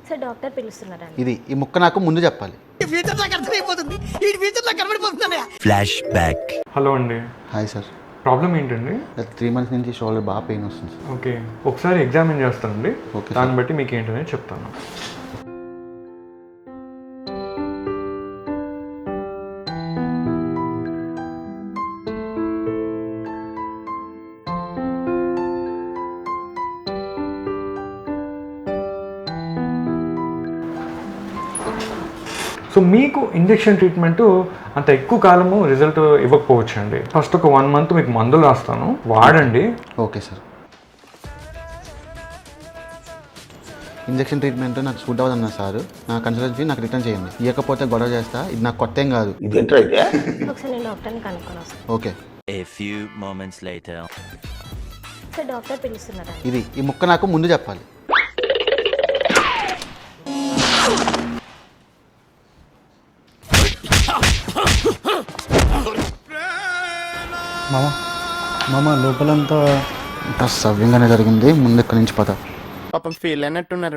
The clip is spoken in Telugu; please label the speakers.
Speaker 1: సార్ డాక్టర్ పిలుస్తున్నారండి.
Speaker 2: ఈ ముక్క నాకు ముందు చెప్పాలి.
Speaker 3: Flash back.
Speaker 4: హలో అండి.
Speaker 2: Hi sir.
Speaker 4: ప్రాబ్లం ఏంటండి?
Speaker 2: 3 months నుంచి షోల్డర్ బాగా పెయిన్ వస్తుంది సార్.
Speaker 4: ఓకే, ఒకసారి ఎగ్జామిన్ చేస్తానండి.
Speaker 2: ఓకే
Speaker 4: దాన్ని బట్టి మీకు ఏంటనేది చెప్తాను. సో మీకు ఇంజెక్షన్ ట్రీట్మెంట్ అంత ఎక్కువ కాలము రిజల్ట్ ఇవ్వకపోవచ్చు అండి. ఫస్ట్ ఒక 1 month మీకు మందులు రాస్తాను, వాడండి.
Speaker 2: Okay sir. ఇంజెక్షన్ ట్రీట్మెంట్ నాకు సూట్ అవ్వదన్నా సార్, నా కన్సల్టెన్సీ నాకు రిటర్న్ చేయండి. ఇవ్వకపోతే గొడవ చేస్తా. ఇది నాకు కొత్త ఏం కాదు.
Speaker 1: ఒకసారి నేను డాక్టర్ని కనుక్కొని వస్తాను.
Speaker 2: Okay.
Speaker 3: A few moments later.
Speaker 1: Sir doctor పిలుస్తున్నారండి.
Speaker 2: ఈ ముక్క నాకు ముందు చెప్పాలి.
Speaker 5: మామ లోపలంతా
Speaker 2: సవ్యంగానే జరిగింది. ముందు ఇక్కడి నుంచి పద.
Speaker 6: పాపం ఫీల్ అయినట్టున్నారు.